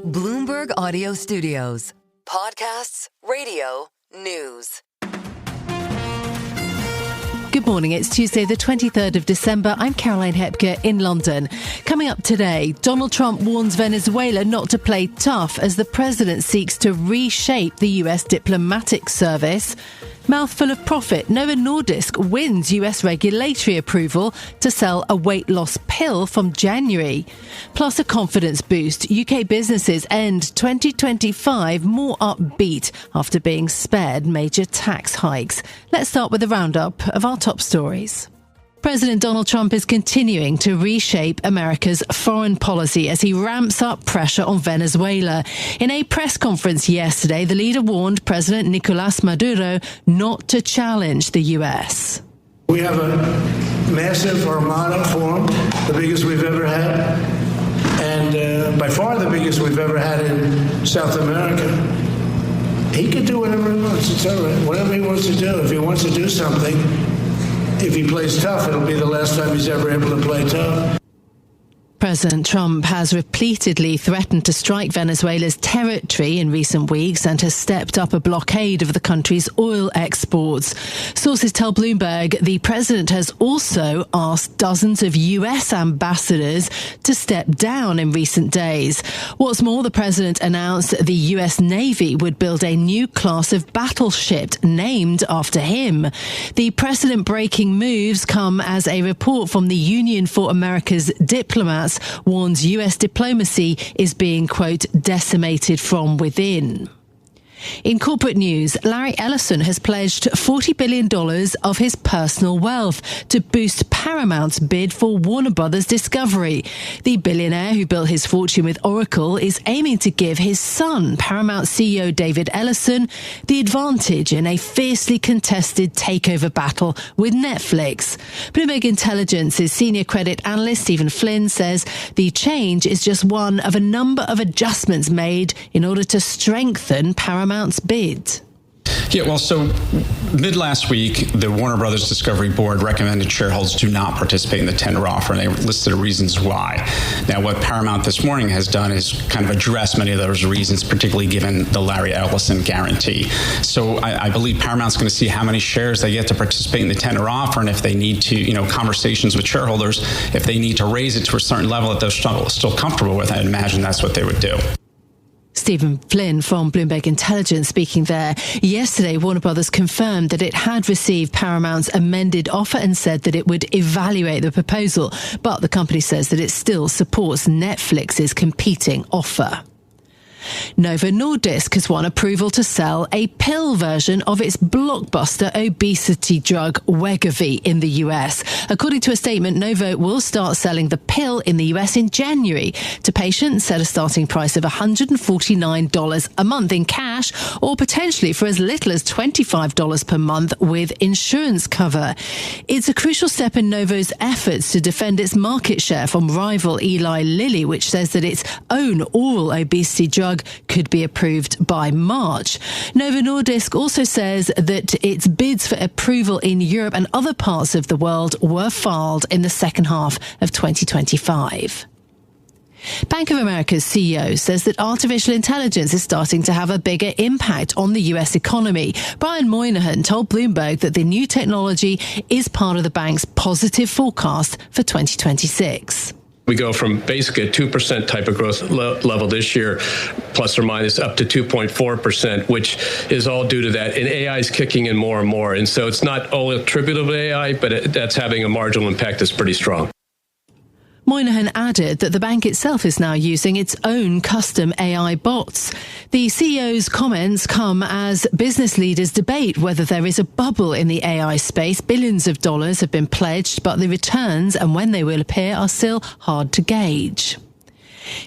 Bloomberg Audio Studios. Podcasts, radio, news. Good morning. It's Tuesday, the 23rd of December. I'm Caroline Hepker in London. Coming up today, Donald Trump warns Venezuela not to play tough as the president seeks to reshape the US diplomatic service. Mouthful of profit, Novo Nordisk wins US regulatory approval to sell a weight loss pill from January. Plus a confidence boost. UK businesses end 2025 more upbeat after being spared major tax hikes. Let's start with a roundup of our top stories. President Donald Trump is continuing to reshape America's foreign policy as he ramps up pressure on Venezuela. In a press conference yesterday, the leader warned President Nicolas Maduro not to challenge the U.S. We have a massive armada formed, the biggest we've ever had, and by far the biggest we've ever had in South America. He can do whatever he wants. It's all right. Whatever he wants to do. If he wants to do something, if he plays tough, it'll be the last time he's ever able to play tough. President Trump has repeatedly threatened to strike Venezuela's territory in recent weeks and has stepped up a blockade of the country's oil exports. Sources tell Bloomberg the president has also asked dozens of US ambassadors to step down in recent days. What's more, the president announced the US Navy would build a new class of battleship named after him. The precedent-breaking moves come as a report from the Union for America's Diplomats warns US diplomacy is being, quote, decimated from within. In corporate news, Larry Ellison has pledged $40 billion of his personal wealth to boost Paramount's bid for Warner Brothers Discovery. The billionaire who built his fortune with Oracle is aiming to give his son, Paramount CEO David Ellison, the advantage in a fiercely contested takeover battle with Netflix. Bloomberg Intelligence's senior credit analyst Stephen Flynn says the change is just one of a number of adjustments made in order to strengthen Paramount's bid. Yeah, well, so mid last week, the Warner Brothers Discovery Board recommended shareholders do not participate in the tender offer, and they listed reasons why. Now, what Paramount this morning has done is kind of address many of those reasons, particularly given the Larry Ellison guarantee. So I believe Paramount's going to see how many shares they get to participate in the tender offer, and if they need to, conversations with shareholders, if they need to raise it to a certain level that they're still comfortable with, I imagine that's what they would do. Stephen Flynn from Bloomberg Intelligence speaking there. Yesterday, Warner Brothers confirmed that it had received Paramount's amended offer and said that it would evaluate the proposal. But the company says that it still supports Netflix's competing offer. Novo Nordisk has won approval to sell a pill version of its blockbuster obesity drug Wegovy in the US. According to a statement, Novo will start selling the pill in the US in January to patients at a starting price of $149 a month in cash, or potentially for as little as $25 per month with insurance cover. It's a crucial step in Novo's efforts to defend its market share from rival Eli Lilly, which says that its own oral obesity drug could be approved by March. Novo Nordisk also says that its bids for approval in Europe and other parts of the world were filed in the second half of 2025. Bank of America's CEO says that artificial intelligence is starting to have a bigger impact on the US economy. Brian Moynihan told Bloomberg that the new technology is part of the bank's positive forecast for 2026. We go from basically a 2% type of growth level this year, plus or minus up to 2.4%, which is all due to that. And AI is kicking in more and more. And so it's not all attributable to AI, but that's having a marginal impact that's pretty strong. Moynihan added that the bank itself is now using its own custom AI bots. The CEO's comments come as business leaders debate whether there is a bubble in the AI space. Billions of dollars have been pledged, but the returns and when they will appear are still hard to gauge.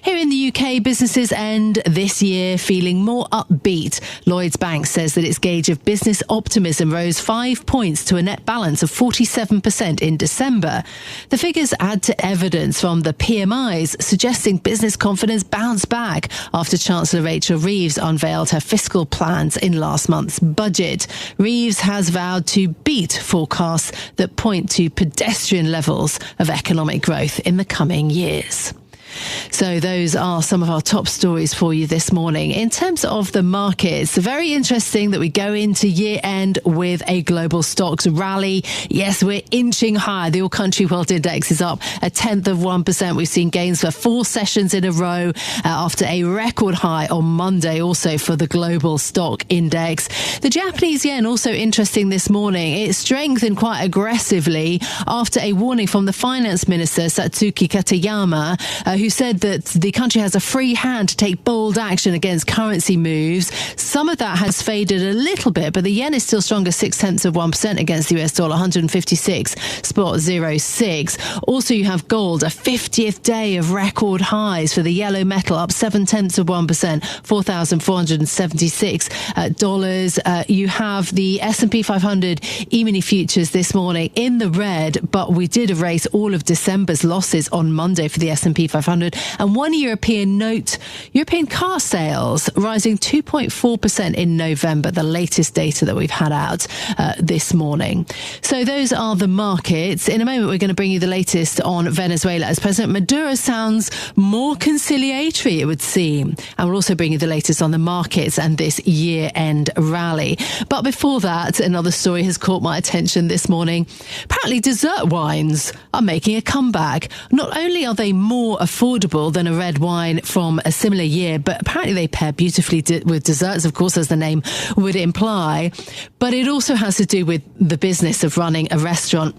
Here in the UK, businesses end this year feeling more upbeat. Lloyds Bank says that its gauge of business optimism rose 5 points to a net balance of 47% in December. The figures add to evidence from the PMIs suggesting business confidence bounced back after Chancellor Rachel Reeves unveiled her fiscal plans in last month's budget. Reeves has vowed to beat forecasts that point to pedestrian levels of economic growth in the coming years. So those are some of our top stories for you this morning. In terms of the markets, very interesting that we go into year end with a global stocks rally. Yes, we're inching higher. The All Country World Index is up 0.1%. We've seen gains for 4 sessions in a row after a record high on Monday, also for the global stock index. The Japanese yen also interesting this morning. It strengthened quite aggressively after a warning from the finance minister, Satsuki Katayama, who said that the country has a free hand to take bold action against currency moves. Some of that has faded a little bit, but the yen is still stronger, 0.6% against the US dollar, 156.06. Also, you have gold, a 50th day of record highs for the yellow metal, up 0.7%, $4,476. You have the S&P 500 E-mini futures this morning in the red, but we did erase all of December's losses on Monday for the S&P 500. And one European car sales rising 2.4% in November, the latest data that we've had out this morning. So those are the markets. In a moment, we're going to bring you the latest on Venezuela as President Maduro sounds more conciliatory, it would seem. And we'll also bring you the latest on the markets and this year-end rally. But before that, another story has caught my attention this morning. Apparently, dessert wines are making a comeback. Not only are they more affordable than a red wine from a similar year, but apparently they pair beautifully with desserts, of course, as the name would imply. But it also has to do with the business of running a restaurant.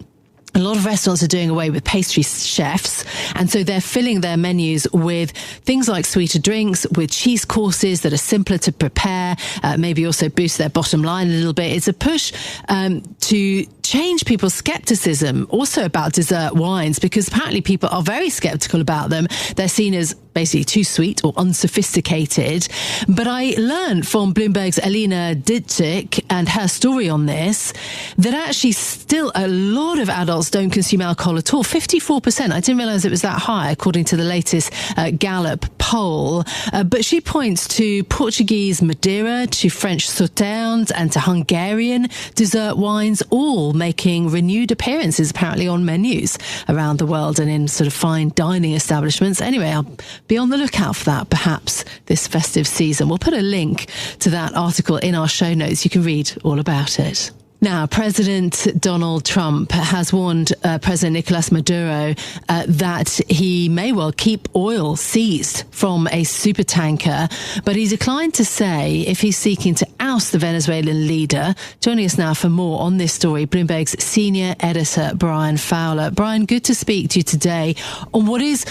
A lot of restaurants are doing away with pastry chefs, and so they're filling their menus with things like sweeter drinks, with cheese courses that are simpler to prepare, maybe also boost their bottom line a little bit. It's a push to change people's skepticism also about dessert wines, because apparently people are very skeptical about them. They're seen as basically too sweet or unsophisticated. But I learned from Bloomberg's Elena Ditzik and her story on this that actually still a lot of adults don't consume alcohol at all. 54%. I didn't realize it was that high, according to the latest Gallup poll. But she points to Portuguese Madeira, to French Sauternes, and to Hungarian dessert wines, all making renewed appearances apparently on menus around the world and in sort of fine dining establishments. Anyway, I'll be on the lookout for that perhaps this festive season. We'll put a link to that article in our show notes. You can read all about it. Now, President Donald Trump has warned President Nicolas Maduro that he may well keep oil seized from a supertanker, but he declined to say if he's seeking to oust the Venezuelan leader. Joining us now for more on this story, Bloomberg's senior editor, Brian Fowler. Brian, good to speak to you today on what is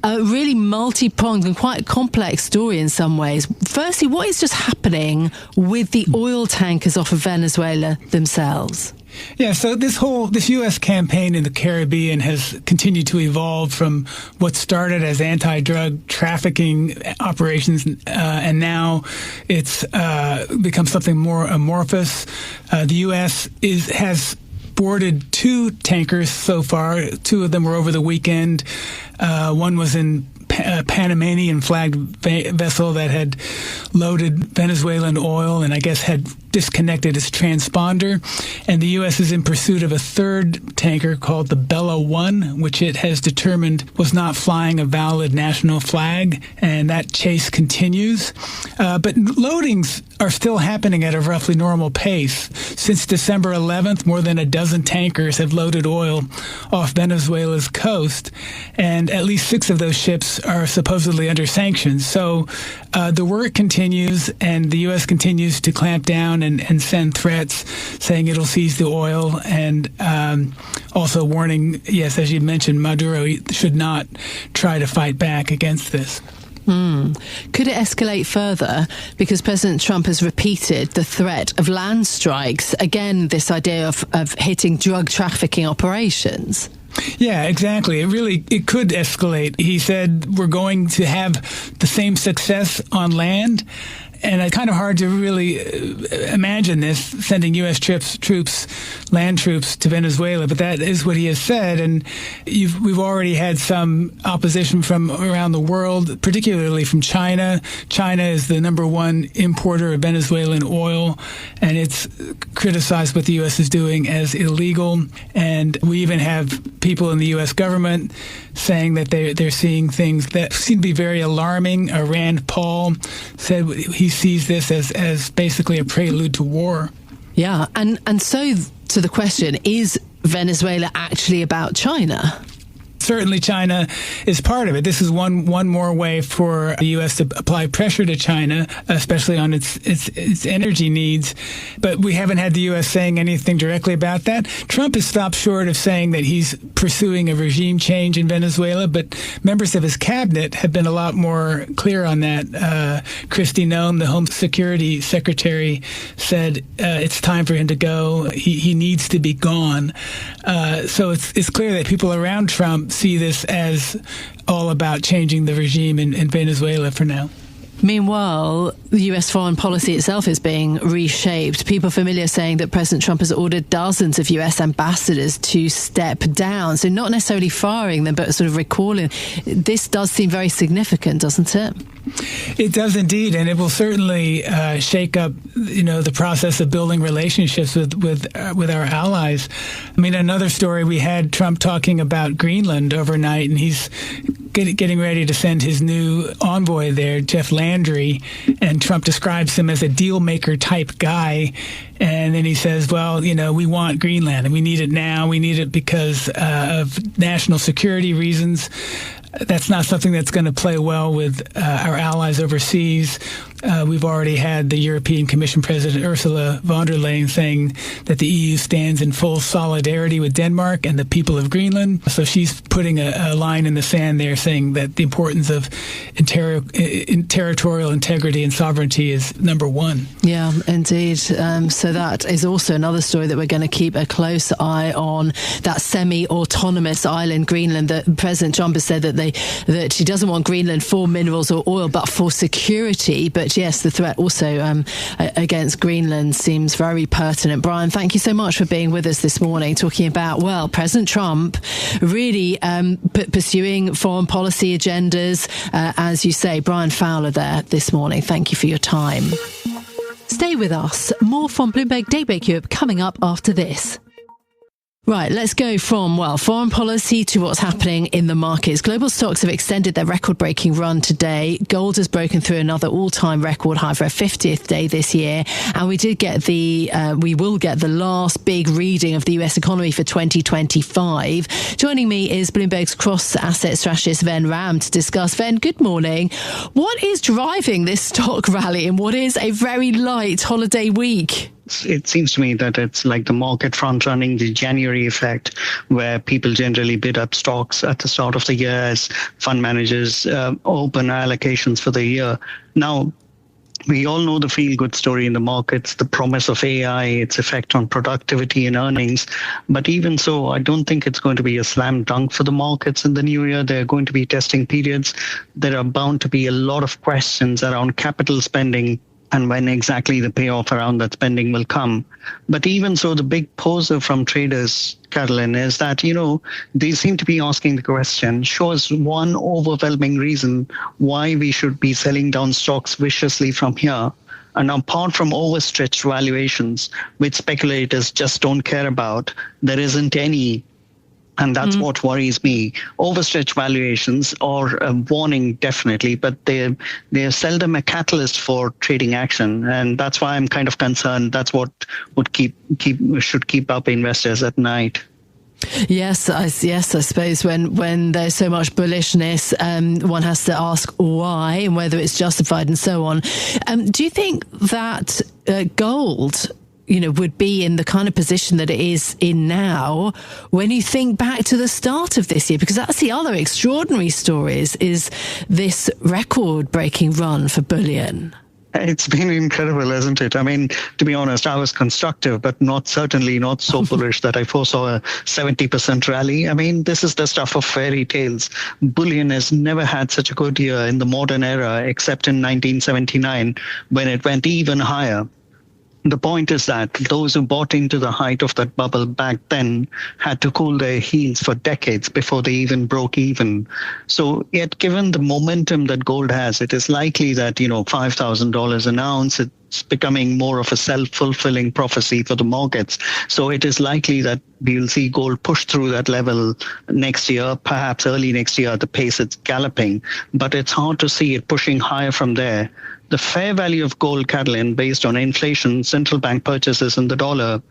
a really multi-pronged and quite complex story in some ways. Firstly, what is just happening with the oil tankers off of Venezuela themselves? Yeah, so this U.S. campaign in the Caribbean has continued to evolve from what started as anti-drug trafficking operations, and now it's become something more amorphous. The U.S. has boarded 2 tankers so far. 2 of them were over the weekend. One was in Panamanian flagged vessel that had loaded Venezuelan oil and I guess had disconnected its transponder. And the U.S. is in pursuit of a 3rd tanker called the Bella 1, which it has determined was not flying a valid national flag. And that chase continues. But loadings are still happening at a roughly normal pace. Since December 11th, more than a dozen tankers have loaded oil off Venezuela's coast, and at least 6 of those ships are supposedly under sanctions. So the work continues, and the U.S. continues to clamp down and send threats saying it'll seize the oil, and also warning, yes, as you mentioned, Maduro should not try to fight back against this. Could it escalate further? Because President Trump has repeated the threat of land strikes. Again, this idea of hitting drug trafficking operations. Yeah, exactly. It could escalate. He said we're going to have the same success on land And it's kind of hard to really imagine this, sending U.S. troops, land troops to Venezuela, but that is what he has said. And we've already had some opposition from around the world, particularly from China. China is the number one importer of Venezuelan oil, and it's criticized what the U.S. is doing as illegal. And we even have people in the U.S. government saying that they're seeing things that seem to be very alarming. Rand Paul said he sees this as basically a prelude to war. Yeah, and so to the question, is Venezuela actually about China? Certainly China is part of it. This is one more way for the U.S. to apply pressure to China, especially on its energy needs. But we haven't had the U.S. saying anything directly about that. Trump has stopped short of saying that he's pursuing a regime change in Venezuela, but members of his cabinet have been a lot more clear on that. Kristi Noem, the Home Security Secretary, said it's time for him to go. He needs to be gone. So it's clear that people around Trump see this as all about changing the regime in Venezuela for now. Meanwhile, the U.S. foreign policy itself is being reshaped. People familiar saying that President Trump has ordered dozens of U.S. ambassadors to step down. So not necessarily firing them, but sort of recalling. This does seem very significant, doesn't it? It does indeed, and it will certainly shake up, the process of building relationships with our allies. I mean, another story, we had Trump talking about Greenland overnight, and he's getting ready to send his new envoy there, Jeff Landry, and Trump describes him as a deal maker type guy. And then he says, well, we want Greenland and we need it now. We need it because of national security reasons. That's not something that's going to play well with our allies overseas. We've already had the European Commission President Ursula von der Leyen saying that the EU stands in full solidarity with Denmark and the people of Greenland. So she's putting a line in the sand there saying that the importance of territorial integrity and sovereignty is number one. Yeah, indeed. So that is also another story that we're going to keep a close eye on, that semi-autonomous island, Greenland, that President Trump has said that he doesn't want Greenland for minerals or oil, but for security. But yes, the threat also against Greenland seems very pertinent. Brian, thank you so much for being with us this morning, talking about, President Trump really pursuing foreign policy agendas. As you say, Brian Fowler there this morning. Thank you for your time. Stay with us. More from Bloomberg Daybreak Europe coming up after this. Right, let's go from, foreign policy to what's happening in the markets. Global stocks have extended their record-breaking run today. Gold has broken through another all-time record high for a 50th day this year. And we will get the last big reading of the US economy for 2025. Joining me is Bloomberg's cross-asset strategist, Ven Ram, to discuss. Ven, good morning. What is driving this stock rally in what is a very light holiday week? It seems to me that it's like the market front-running the January effect, where people generally bid up stocks at the start of the year as fund managers open allocations for the year. Now, we all know the feel-good story in the markets, the promise of AI, its effect on productivity and earnings. But even so, I don't think it's going to be a slam dunk for the markets in the new year. There are going to be testing periods. There are bound to be a lot of questions around capital spending and when exactly the payoff around that spending will come. But even so, the big poser from traders, Caroline, is that, they seem to be asking the question, show us one overwhelming reason why we should be selling down stocks viciously from here. And apart from overstretched valuations, which speculators just don't care about, there isn't any. And that's what worries me. Overstretched valuations are a warning, definitely, but they're seldom a catalyst for trading action. And that's why I'm kind of concerned. That's what should keep up investors at night. Yes, I suppose when there's so much bullishness, one has to ask why and whether it's justified and so on. Do you think that gold would be in the kind of position that it is in now when you think back to the start of this year? Because that's the other extraordinary story is this record-breaking run for bullion. It's been incredible, hasn't it? I mean, to be honest, I was constructive, but certainly not so bullish that I foresaw a 70% rally. I mean, this is the stuff of fairy tales. Bullion has never had such a good year in the modern era, except in 1979, when it went even higher. The point is that those who bought into the height of that bubble back then had to cool their heels for decades before they even broke even. So yet, given the momentum that gold has, it is likely that, $5,000 an ounce, it's becoming more of a self-fulfilling prophecy for the markets. So it is likely that we'll see gold push through that level next year, perhaps early next year at the pace it's galloping. But it's hard to see it pushing higher from there. The fair value of gold, Catalin, based on inflation, central bank purchases in the dollar,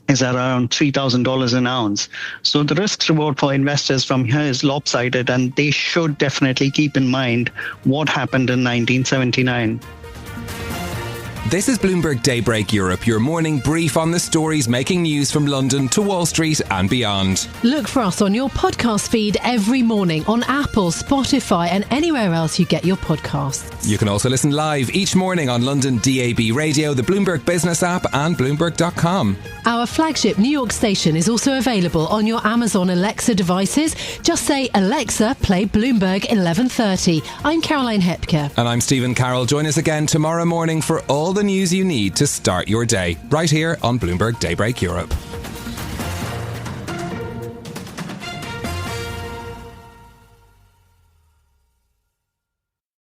is at around $3,000 an ounce. So the risk reward for investors from here is lopsided, and they should definitely keep in mind what happened in 1979. This is Bloomberg Daybreak Europe, your morning brief on the stories making news from London to Wall Street and beyond. Look for us on your podcast feed every morning on Apple, Spotify and anywhere else you get your podcasts. You can also listen live each morning on London DAB Radio, the Bloomberg Business app and Bloomberg.com. Our flagship New York station is also available on your Amazon Alexa devices. Just say, Alexa, play Bloomberg 1130. I'm Caroline Hepker. And I'm Stephen Carroll. Join us again tomorrow morning for all the news you need to start your day, right here on Bloomberg Daybreak Europe.